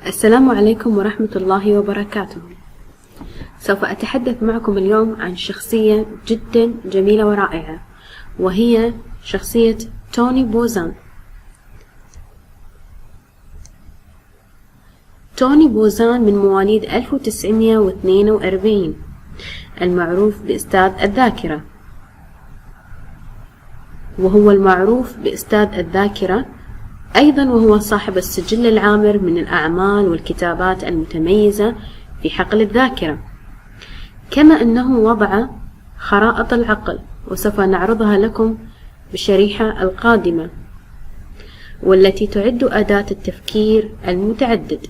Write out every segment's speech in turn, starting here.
السلام عليكم ورحمة الله وبركاته. سوف أتحدث معكم اليوم عن شخصية جدا جميلة ورائعة، وهي شخصية توني بوزان. توني بوزان من مواليد 1942، المعروف بأستاذ الذاكرة، وهو المعروف بأستاذ الذاكرة أيضا، وهو صاحب السجل العامر من الأعمال والكتابات المتميزة في حقل الذاكرة، كما أنه وضع خرائط العقل، وسوف نعرضها لكم بالشريحة القادمة، والتي تعد أداة التفكير المتعدد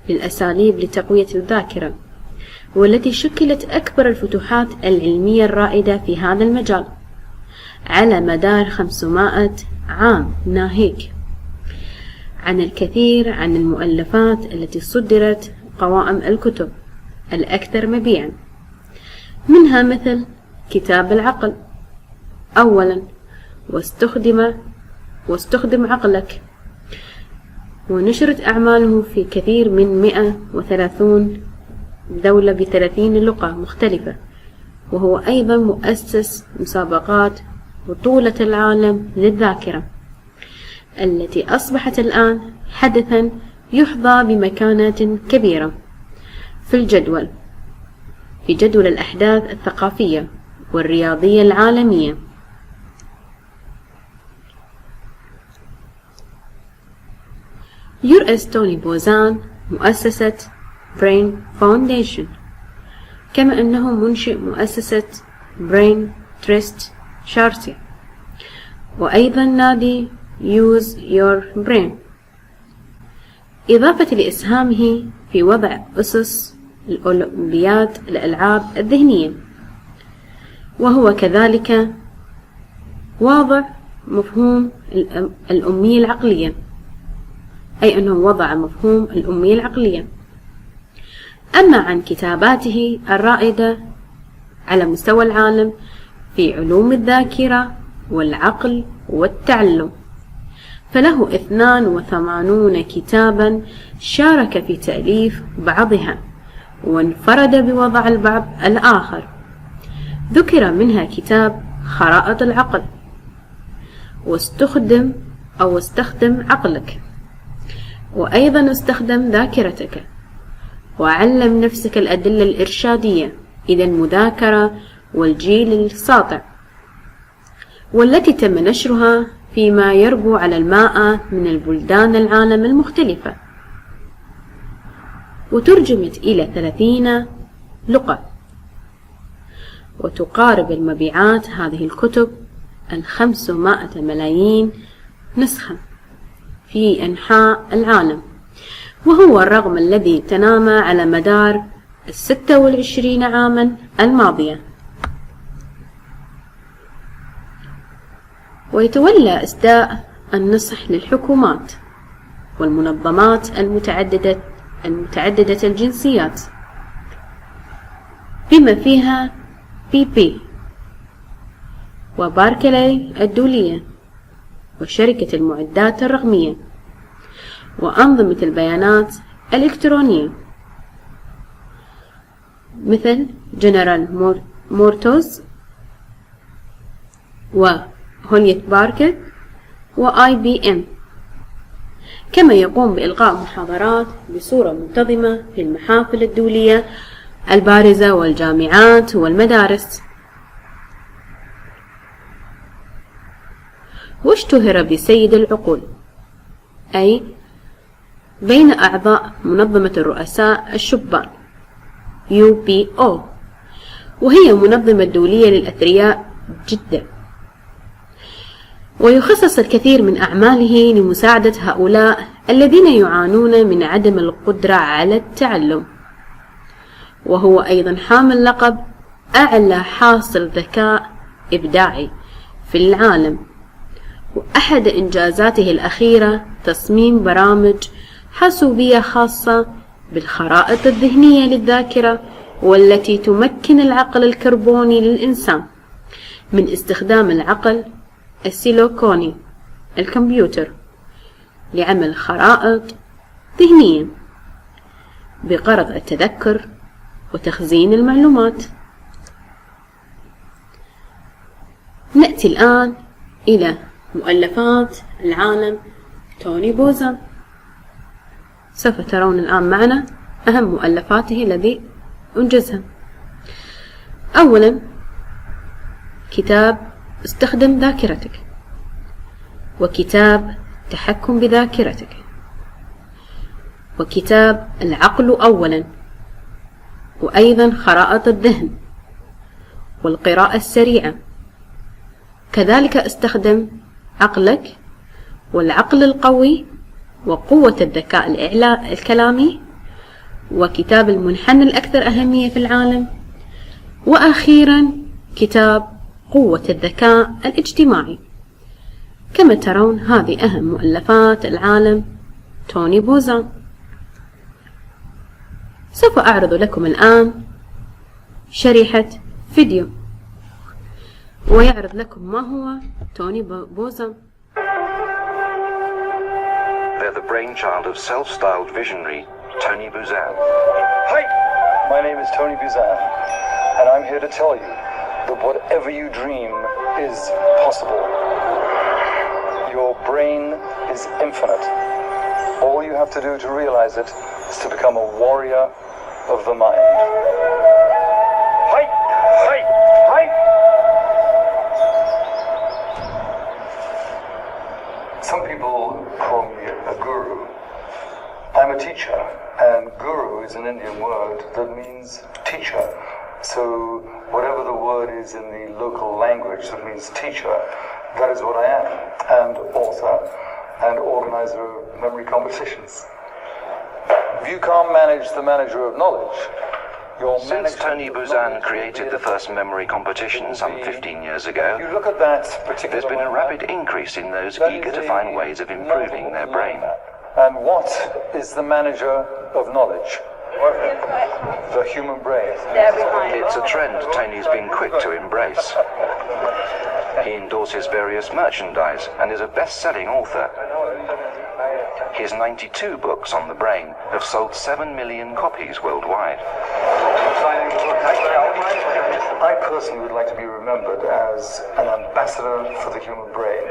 للأساليب لتقوية الذاكرة، والتي شكلت أكبر الفتوحات العلمية الرائدة في هذا المجال على مدار 500 عام ناهيك، عن الكثير عن المؤلفات التي صدرت قوائم الكتب الأكثر مبيعا، منها مثل كتاب العقل أولا، واستخدم عقلك، ونشرت أعماله في كثير من 130 دولة ب30 لغة مختلفة، وهو أيضا مؤسس مسابقات بطولة العالم للذاكرة التي أصبحت الآن حدثا يحظى بمكانة كبيرة في جدول الأحداث الثقافية والرياضية العالمية. يرأس توني بوزان مؤسسة برين فاونديشن، كما أنه منشئ مؤسسة برين تريست شارسيا، وأيضا نادي Use Your Brain، إضافة لإسهامه في وضع أسس الأولمبياد الألعاب الذهنية، وهو كذلك واضع مفهوم الأمية العقلية، أي أنه وضع مفهوم الأمية العقلية. أما عن كتاباته الرائدة على مستوى العالم في علوم الذاكرة والعقل والتعلم، فله 82 كتابا شارك في تأليف بعضها، وانفرد بوضع البعض الآخر، ذكر منها كتاب خرائط العقل، واستخدم عقلك، وأيضا استخدم ذاكرتك، وعلم نفسك الأدلة الإرشادية إلى المذاكرة والجيل الساطع، والتي تم نشرها فيما يربو على 100 من البلدان العالم المختلفة، وترجمت إلى 30 لغة، وتقارب المبيعات هذه الكتب 500 ملايين نسخة في أنحاء العالم، وهو الرقم الذي تنامى على مدار 26 عاما الماضية. ويتولى إسداء النصح للحكومات والمنظمات المتعددة الجنسيات، بما فيها بي وباركلي الدولية، وشركة المعدات الرقمية، وأنظمة البيانات الإلكترونية مثل جنرال مورتوز وهوليت باركر وIBM، كما يقوم بإلقاء محاضرات بصورة منتظمة في المحافل الدولية البارزة والجامعات والمدارس. واشتهر بسيد العقول، أي بين أعضاء منظمة الرؤساء الشبان UPO، وهي منظمة دولية للأثرياء جدا، ويخصص الكثير من أعماله لمساعدة هؤلاء الذين يعانون من عدم القدرة على التعلم. وهو أيضا حامل لقب أعلى حاصل ذكاء إبداعي في العالم، وأحد إنجازاته الأخيرة تصميم برامج حاسوبية خاصة بالخرائط الذهنية للذاكرة، والتي تمكن العقل الكربوني للإنسان من استخدام العقل السيليكوني الكمبيوتر لعمل خرائط ذهنيا بغرض التذكر وتخزين المعلومات. نأتي الآن إلى مؤلفات العالم توني بوزان. سوف ترون الآن معنا أهم مؤلفاته الذي أنجزها. أولا كتاب استخدم ذاكرتك، وكتاب تحكم بذاكرتك، وكتاب العقل أولا، وأيضا خرائط الذهن والقراءة السريعة. كذلك استخدم عقلك والعقل القوي وقوة الذكاء الكلامي، وكتاب المنحنى الأكثر أهمية في العالم، وأخيرا كتاب قوة الذكاء الاجتماعي. كما ترون هذه أهم مؤلفات العالم توني بوزان. سوف أعرض لكم الآن شريحة فيديو ويعرض لكم ما هو توني بوزان. They're the brainchild of self-styled visionary Tony Buzan. Hi, my name is Tony Buzan, and I'm here to tell you that whatever you dream is possible. Your brain is infinite. All you have to do to realize it is to become a warrior of the mind. Hi, hi, hi. Some people call me a guru. I'm a teacher, and guru is an Indian word that means teacher. So whatever the word is in the local language that means teacher, that is what I am, and author and organizer of memory competitions. If you can't manage the manager of knowledge, Since Tony Buzan created the first memory competition some 15 years ago, you look at that particular there's been a rapid increase in those eager to find ways of improving their brain. And what is the manager of knowledge? The human brain. It's a trend Tony's been quick to embrace. He endorses various merchandise and is a best-selling author. His 92 books on the brain have sold 7 million copies worldwide. I personally would like to be remembered as an ambassador for the human brain.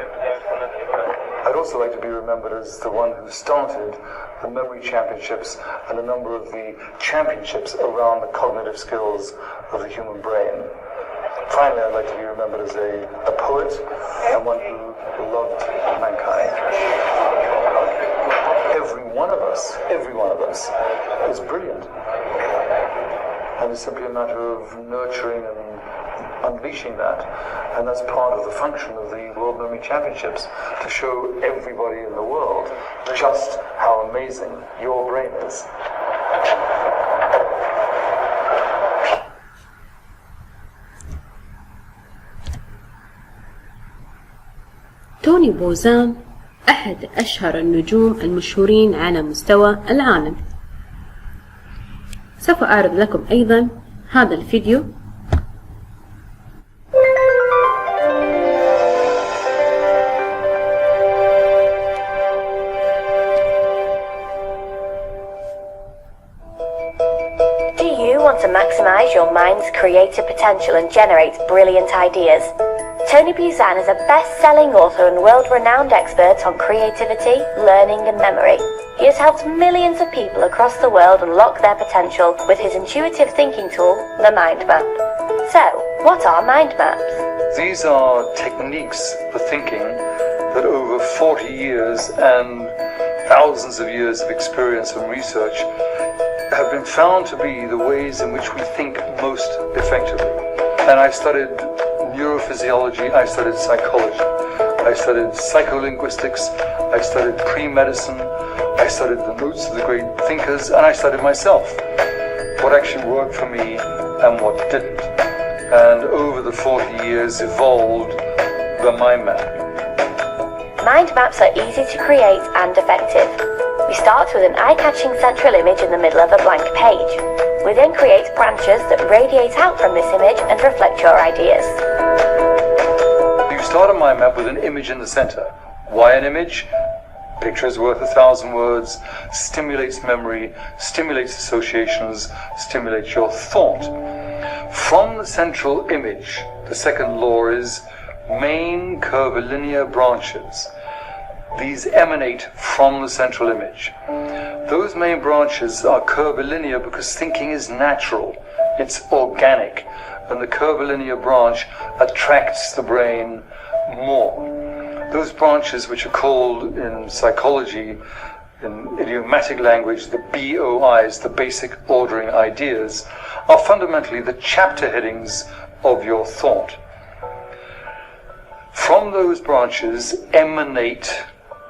I'd also like to be remembered as the one who started the memory championships and a number of the championships around the cognitive skills of the human brain. Finally, I'd like to be remembered as a poet and one who loved mankind. Every one of us is brilliant. And it's simply a matter of nurturing and unleashing that. And that's part of the function of the World Memory Championships, to show everybody in the world just how amazing your brain is. توني بوزان أحد أشهر النجوم المشهورين على مستوى العالم. سوف أعرض لكم أيضا هذا الفيديو. Do you want to maximize your mind's creative potential and generate brilliant ideas? Tony Buzan is a best-selling author and world-renowned expert on creativity, learning and memory. He has helped millions of people across the world unlock their potential with his intuitive thinking tool, the Mind Map. So, what are mind maps? These are techniques for thinking that over 40 years and thousands of years of experience and research have been found to be the ways in which we think most effectively. And I studied neurophysiology, I studied psychology, I studied psycholinguistics, I studied pre-medicine, I studied the notes of the great thinkers, and I studied myself. What actually worked for me and what didn't. And over the 40 years evolved the mind map. Mind maps are easy to create and effective. We start with an eye-catching central image in the middle of a blank page. We then create branches that radiate out from this image and reflect your ideas. You start a mind map with an image in the center. Why an image? Picture is worth 1,000 words, stimulates memory, stimulates associations, stimulates your thought. From the central image, the second law is main curvilinear branches. These emanate from the central image. Those main branches are curvilinear because thinking is natural, it's organic, and the curvilinear branch attracts the brain more. Those branches, which are called in psychology, in idiomatic language, the BOIs, the basic ordering ideas, are fundamentally the chapter headings of your thought. From those branches emanate,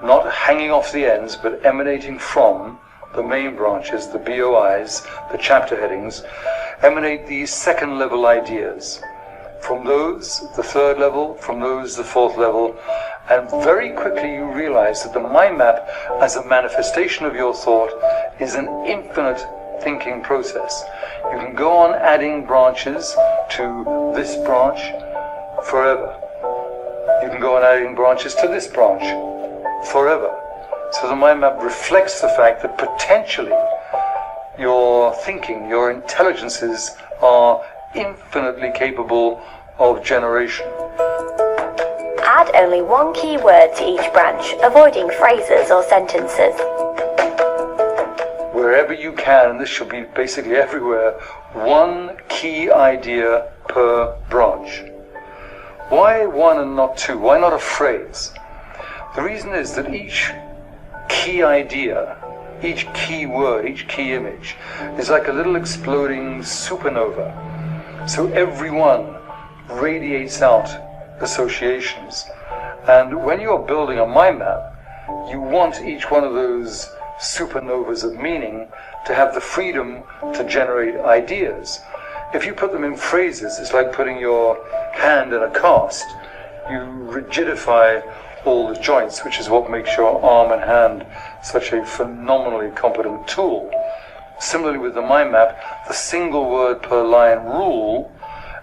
not hanging off the ends, but emanating from the main branches, the BOIs, the chapter headings, emanate these second level ideas. From those, the third level, from those, the fourth level, and very quickly you realize that the mind map as a manifestation of your thought is an infinite thinking process. You can go on adding branches to this branch forever. You can go on adding branches to this branch forever. So the mind map reflects the fact that potentially your thinking, your intelligences are infinitely capable of generation. Add only one key word to each branch, avoiding phrases or sentences. Wherever you can, and this should be basically everywhere, one key idea per branch. Why one and not two? Why not a phrase? The reason is that each key idea, each key word, each key image is like a little exploding supernova. So every one radiates out associations. And when you're building a mind map, you want each one of those supernovas of meaning to have the freedom to generate ideas. If you put them in phrases, it's like putting your hand in a cast. You rigidify all the joints, which is what makes your arm and hand such a phenomenally competent tool. Similarly with the mind map, the single word per line rule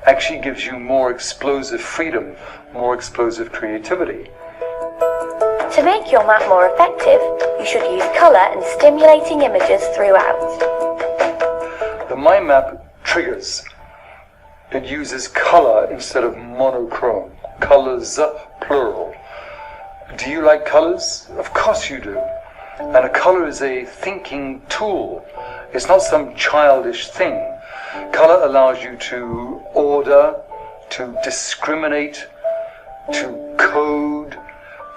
actually gives you more explosive freedom, more explosive creativity. To make your map more effective, you should use colour and stimulating images throughout. The mind map triggers. It uses colour instead of monochrome. Colours, plural. Do you like colours? Of course you do. And a colour is a thinking tool. It's not some childish thing. Colour allows you to order, to discriminate, to code,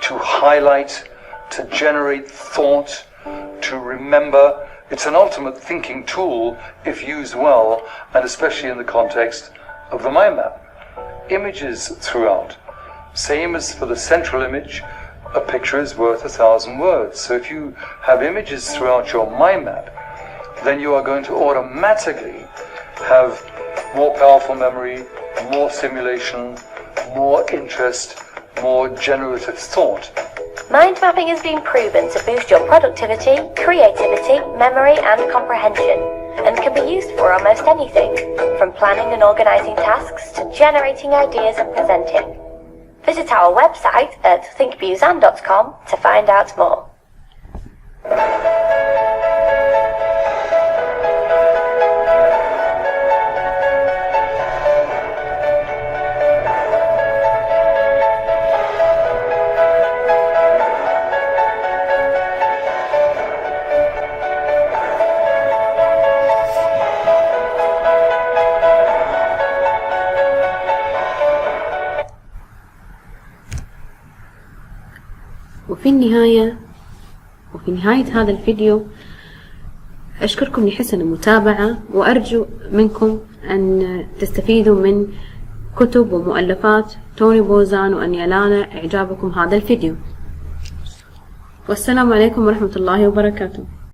to highlight, to generate thought, to remember. It's an ultimate thinking tool if used well, and especially in the context of the mind map. Images throughout. Same as for the central image, a picture is worth 1,000 words. So if you have images throughout your mind map, then you are going to automatically have more powerful memory, more stimulation, more interest, more generative thought. Mind mapping has been proven to boost your productivity, creativity, memory and comprehension, and can be used for almost anything, from planning and organising tasks to generating ideas and presenting. Visit our website at thinkbuzan.com to find out more. وفي نهاية هذا الفيديو أشكركم لحسن المتابعة، وأرجو منكم أن تستفيدوا من كتب ومؤلفات توني بوزان، وأن ينال إعجابكم هذا الفيديو. والسلام عليكم ورحمة الله وبركاته.